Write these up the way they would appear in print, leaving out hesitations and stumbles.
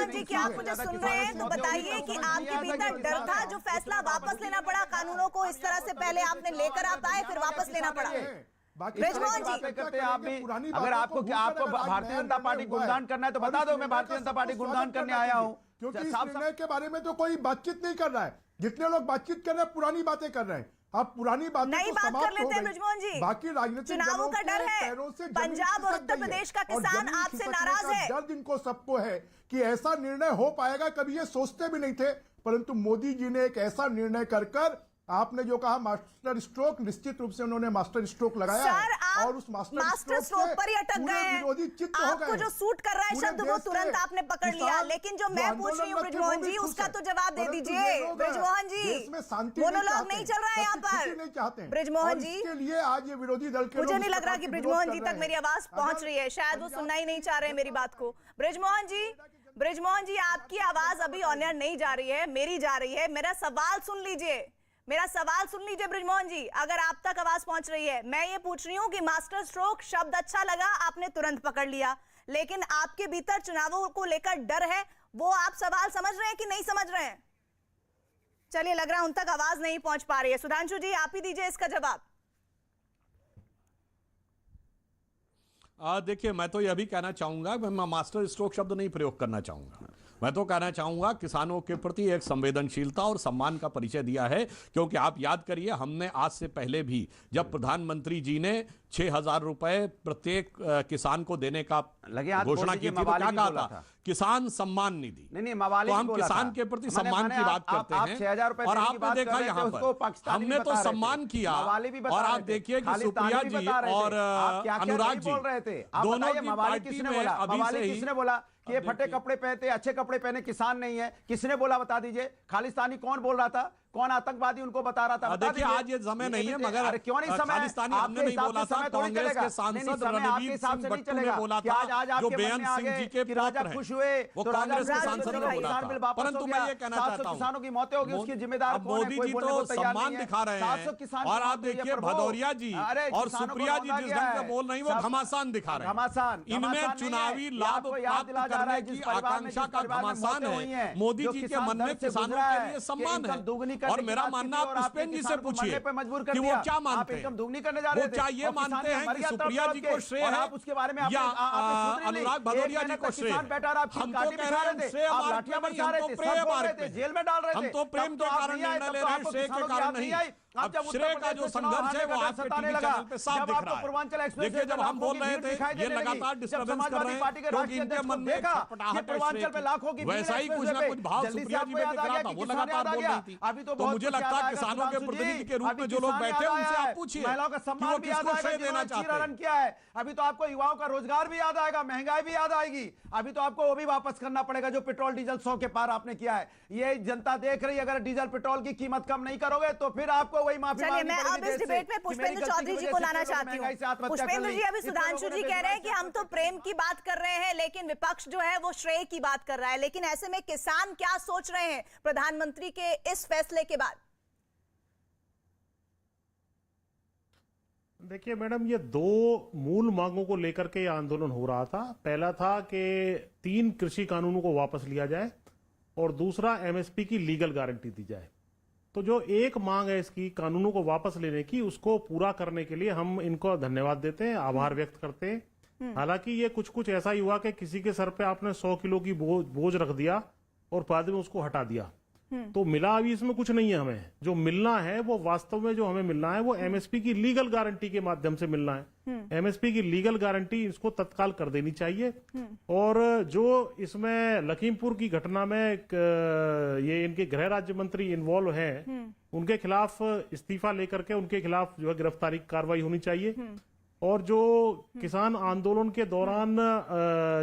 बृजमोहन जी, क्या आप मुझे सुन रहे हैं? तो बताइए कि आपके भीतर डर था जो फैसला वापस लेना पड़ा कानूनों को, इस तरह से पहले आपने लेकर आप आए फिर वापस लेना पड़ा। बृजमोहन जी बातें करते हैं आप भी। अगर आपको भारतीय जनता पार्टी गुणगान करना है तो बता दो, मैं भारतीय जनता पार्टी गुणगान करने आया हूं, क्योंकि इस निर्णय के बारे में तो कोई बातचीत नहीं कर रहा है। जितने लोग बातचीत कर रहे हैं पुरानी बातें कर रहे हैं। आप पुरानी बातें नई बात कर लेते हैं बृजमोहन जी। बाकी राजनीतिक चुनावों का डर है, पंजाब और उत्तर प्रदेश का किसान आपसे नाराज है। डर इनको सबको है कि ऐसा निर्णय हो पाएगा, कभी ये सोचते भी नहीं थे, परंतु मोदी जी ने एक ऐसा निर्णय कर आपने जो कहा मास्टर स्ट्रोक, निश्चित रूप से उन्होंने मास्टर स्ट्रोक लगाया सर, है और उस मास्टर स्ट्रोक पर ही अटक गए हैं। विरोधी चित्त हो गए। आपको जो सूट कर रहा है शब्द वो तुरंत आपने पकड़ लिया, लेकिन जो मैं पूछ रही हूँ बृजमोहन जी उसका तो जवाब दे दीजिए। बृजमोहन जी, मोनोलॉग नहीं चल रहा है यहाँ पर। नहीं चाहते बृजमोहन जी, के लिए आज ये विरोधी दल के मुझे नहीं लग रहा कि बृजमोहन जी तक मेरी आवाज पहुंच रही है, शायद वो सुनना ही नहीं चाह रहे मेरी बात को। बृजमोहन जी आपकी आवाज अभी ऑन एयर नहीं जा रही है, मेरी जा रही है। मेरा सवाल सुन लीजिए, बृजमोहन जी, अगर आप तक आवाज पहुंच रही है। मैं ये पूछ रही हूं कि मास्टर स्ट्रोक शब्द अच्छा लगा, आपने तुरंत पकड़ लिया, लेकिन आपके भीतर चुनावों को लेकर डर है, वो आप सवाल समझ रहे हैं कि नहीं समझ रहे हैं? चलिए, लग रहा है उन तक आवाज नहीं पहुंच पा रही है। सुधांशु जी, आप ही दीजिए इसका जवाब। देखिए, मैं तो यह भी कहना चाहूंगा, मैं मास्टर स्ट्रोक शब्द नहीं प्रयोग करना चाहूंगा। मैं तो कहना चाहूंगा किसानों के प्रति एक संवेदनशीलता और सम्मान का परिचय दिया है, क्योंकि आप याद करिए, हमने आज से पहले भी जब प्रधानमंत्री जी ने 6,000 रुपए प्रत्येक किसान को देने का घोषणा की थी, तो क्या कहा था? किसान सम्मान निधि। नहीं, तो हम किसान के प्रति सम्मान की बात करते हैं, और आपने देखा यहाँ पर हमने तो सम्मान किया। और आप देखिए कि सुप्रिया जी और अनुराग जी दोनों की पार्टी में अभी से ही किसने बोला कि ये फटे कपड़े पहनते, अच्छे कपड़े पहने किसान नहीं है? किसने बोला, बता दीजिए। खालिस्तानी कौन बोल रहा था? कौन आतंकवादी उनको बता रहा था? देखिए, आज ये समय नहीं है, मगर क्यों नहीं समय? खालिस्तानी हमने नहीं बोला था, कांग्रेस के सांसद रणवीर सिंह बट्टू ने बोला था, जो बेअंत सिंह जी के पुत्र हैं, खुश हुए वो कांग्रेस के सांसद ने बोला था। परंतु मैं ये कहना चाहता हूं, किसानों की मौतें होगी, उसकी जिम्मेदार मोदी जी तो सम्मान दिखा रहे हैं, और आप देखिए भदौरिया जी और सुप्रिया जी जिस ढंग से बोल रही वो घमासान दिखा रहे हैं। इनमें चुनावी लाभ प्राप्त करने की आकांक्षा का घमासान है। मोदी जी के मन में किसानों के लिए सम्मान है। और मेरा मानना, आप पुष्पेंद्र जी से पूछिए कि वो क्या मानते हैं। वो क्या ये मानते हैं कि सुप्रिया जी को श्रेय है या अनुराग भदौरिया जी को श्रेय? हम तो कह रहे हैं श्रेय मार्ग में नहीं, हम तो प्रेम मार्ग पे, जेल में डाल रहे थे। हम तो प्रेम के कारण निर्णय ले रहे हैं, श्रेय के कारण नहीं। अब श्रेय का जो संघर्ष है वो आपके टीवी चैनल पे साफ दिख रहा है। देखिए, जब हम बोल रहे थे ये लगातार डिस्टर्बेंस कर रहे हैं क्योंकि इनके मन में छटपटाहट है, वैसा ही कुछ ना कुछ भाव सुप्रिया जी में दिख रहा था, वो लगातार बोल रही थी। तो मुझे लगता है किसानों के प्रतिनिधि के रूप में जो लोग बैठे हैं उनसे आप पूछिए कि वो किसको श्रेय देना चाहते हैं। क्या है? अभी तो आपको युवाओं का रोजगार भी याद आएगा, महंगाई भी याद आएगी। अभी तो आपको वो भी वापस करना पड़ेगा जो पेट्रोल डीजल 100 के पार आपने किया है। ये जनता देख रही है, अगर डीजल पेट्रोल की कीमत कम नहीं करोगे तो फिर आपको वही माफी। मैं अब इस डिबेट में पुष्पेंद्र चौधरी जी को लाना चाहती हूँ। पुष्पेंद्र जी, अभी सुधांशु जी कह रहे हैं कि हम तो प्रेम की बात कर रहे हैं, लेकिन विपक्ष जो है वो श्रेय की बात कर रहा है। लेकिन ऐसे में किसान क्या सोच रहे हैं प्रधानमंत्री के इस फैसले के बाद? देखिए मैडम, ये दो मूल मांगों को लेकर के आंदोलन हो रहा था। पहला था कि 3 कृषि कानूनों को वापस लिया जाए, और दूसरा एमएसपी की लीगल गारंटी दी जाए। तो जो एक मांग है इसकी कानूनों को वापस लेने की, उसको पूरा करने के लिए हम इनको धन्यवाद देते हैं, आभार व्यक्त करते हैं। हालांकि ये कुछ ऐसा ही हुआ कि किसी के सर पे आपने 100 किलो की बोझ रख दिया और बाद में उसको हटा दिया, तो मिला अभी इसमें कुछ नहीं है। हमें जो मिलना है वो वास्तव में जो हमें मिलना है वो एमएसपी की लीगल गारंटी के माध्यम से मिलना है। एमएसपी की लीगल गारंटी इसको तत्काल कर देनी चाहिए। और जो इसमें लखीमपुर की घटना में ये इनके गृह राज्य मंत्री इन्वॉल्व हैं, उनके खिलाफ इस्तीफा लेकर के उनके खिलाफ जो है गिरफ्तारी कार्रवाई होनी चाहिए। और जो किसान आंदोलन के दौरान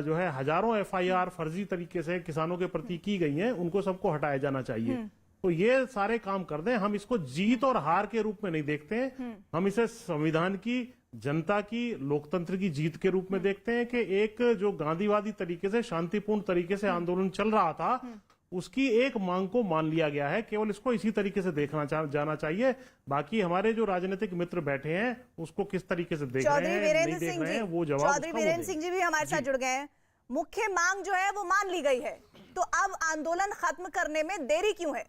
जो है हजारों एफआईआर फर्जी तरीके से किसानों के प्रति की गई हैं, उनको सबको हटाया जाना चाहिए। तो ये सारे काम कर दें। हम इसको जीत और हार के रूप में नहीं देखते हैं, हम इसे संविधान की, जनता की, लोकतंत्र की जीत के रूप में देखते हैं कि एक जो गांधीवादी तरीके से, शांतिपूर्ण तरीके से आंदोलन चल रहा था, उसकी एक मांग को मान लिया गया है। केवल इसको इसी तरीके से देखना जाना चाहिए। बाकी हमारे जो राजनीतिक मित्र बैठे हैं उसको किस तरीके से देख रहे हैं, नहीं देख रहे हैं, वो जवाब चौधरी वीरेंद्र सिंह जी भी हमारे साथ जुड़ गए हैं। मुख्य मांग जो है वो मान ली गई है। तो अब आंदोलन खत्म करने में देरी क्यों है?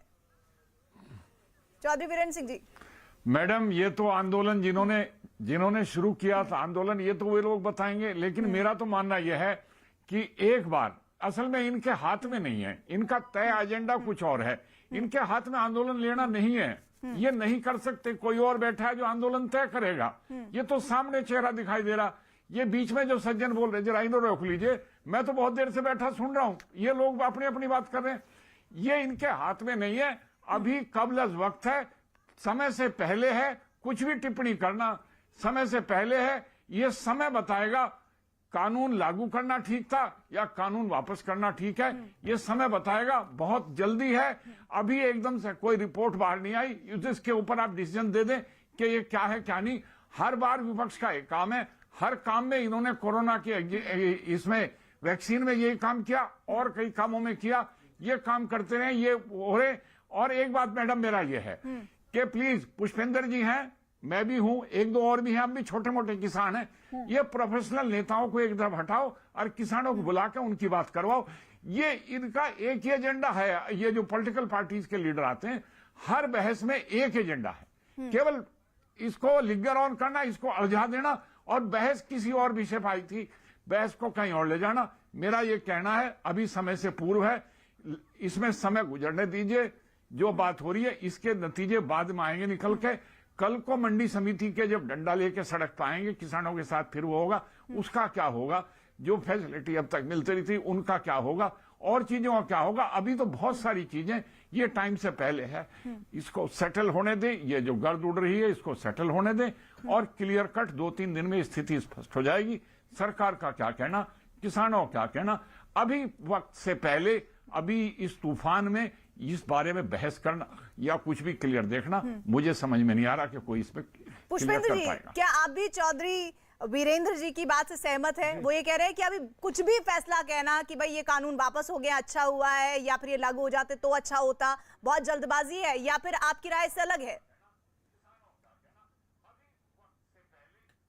चौधरी वीरेंद्र सिंह जी। मैडम, ये तो आंदोलन जिन्होंने शुरू किया था आंदोलन, ये तो वे लोग बताएंगे, लेकिन मेरा तो मानना यह है कि एक बार, असल में इनके हाथ में नहीं है, इनका तय एजेंडा कुछ और है, इनके हाथ में आंदोलन लेना नहीं है, ये नहीं कर सकते। कोई और बैठा है जो आंदोलन तय करेगा, ये तो सामने चेहरा दिखाई दे रहा। ये बीच में जो सज्जन बोल रहे, जरा इन्हें रोक लीजिए, मैं तो बहुत देर से बैठा सुन रहा हूं, ये लोग अपनी अपनी बात कर रहे हैं, ये इनके हाथ में नहीं है। अभी कबल वक्त है, समय से पहले है, कुछ भी टिप्पणी करना समय से पहले है। ये समय बताएगा कानून लागू करना ठीक था या कानून वापस करना ठीक है, ये समय बताएगा। बहुत जल्दी है, अभी एकदम से कोई रिपोर्ट बाहर नहीं आई, इसके ऊपर आप डिसीजन दे दें कि ये क्या है क्या नहीं। हर बार विपक्ष का एक काम है, हर काम में इन्होंने कोरोना के इसमें वैक्सीन में यही काम किया और कई कामों में किया, ये काम करते रहे, ये हो रहे। और एक बात मैडम मेरा ये है कि प्लीज, पुष्पेंद्र जी हैं, मैं भी हूं, एक दो और भी हैं, हम भी छोटे मोटे किसान हैं, ये प्रोफेशनल नेताओं को एक तरफ हटाओ और किसानों को बुला के उनकी बात करवाओ। ये इनका एक ही एजेंडा है। ये जो पॉलिटिकल पार्टीज के लीडर आते हैं, हर बहस में एक एजेंडा है, केवल इसको लिगर ऑन करना, इसको अलझा देना, और बहस किसी और विषय पर आई थी, बहस को कहीं और ले जाना। मेरा ये कहना है अभी समय से पूर्व है, इसमें समय गुजरने दीजिए। जो बात हो रही है इसके नतीजे बाद में आएंगे निकल के। कल को मंडी समिति के जब डंडा लेके सड़क पर आएंगे किसानों के साथ, फिर वो होगा, उसका क्या होगा? जो फैसिलिटी अब तक मिलती रही थी उनका क्या होगा? और चीजों का क्या होगा? अभी तो बहुत सारी चीजें ये टाइम से पहले है, इसको सेटल होने दें। ये जो गर्द उड़ रही है इसको सेटल होने दें, और क्लियर कट 2-3 दिन में स्थिति स्पष्ट हो जाएगी। सरकार का क्या कहना, किसानों का क्या कहना, अभी वक्त से पहले, अभी इस तूफान में इस बारे में बहस करना या कुछ भी क्लियर देखना, मुझे समझ में नहीं आ रहा कि कोई इसमें पुष्पेंद्र जी, क्या आप भी चौधरी वीरेंद्र जी की बात से सहमत है? वो ये कह रहे हैं कि अभी कुछ भी फैसला कहना कि भाई ये कानून वापस हो गया अच्छा हुआ है, या फिर ये लागू हो जाते तो अच्छा होता, बहुत जल्दबाजी है, या फिर आपकी राय से अलग है?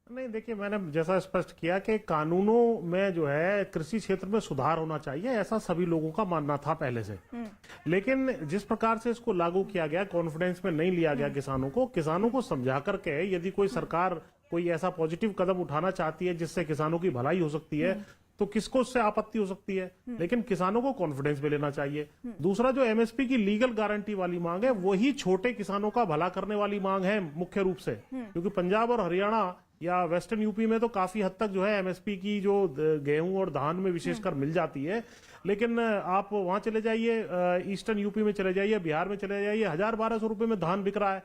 नहीं, देखिए, मैंने जैसा स्पष्ट किया कि कानूनों में जो है कृषि क्षेत्र में सुधार होना चाहिए, ऐसा सभी लोगों का मानना था पहले से। लेकिन जिस प्रकार से इसको लागू किया गया, कॉन्फिडेंस में नहीं लिया गया किसानों को समझा करके, यदि कोई सरकार कोई ऐसा पॉजिटिव कदम उठाना चाहती है जिससे किसानों की भलाई हो सकती है, तो किसको उससे आपत्ति हो सकती है? लेकिन किसानों को कॉन्फिडेंस में लेना चाहिए। दूसरा, जो एमएसपी की लीगल गारंटी वाली मांग है, वही छोटे किसानों का भला करने वाली मांग है मुख्य रूप से, क्योंकि पंजाब और हरियाणा या वेस्टर्न यूपी में तो काफी हद तक जो है एमएसपी की जो गेहूं और धान में विशेषकर मिल जाती है। लेकिन आप वहां चले जाइए, ईस्टर्न यूपी में चले जाइए, बिहार में चले जाइए, 1000-1200 रुपए में धान बिक रहा है।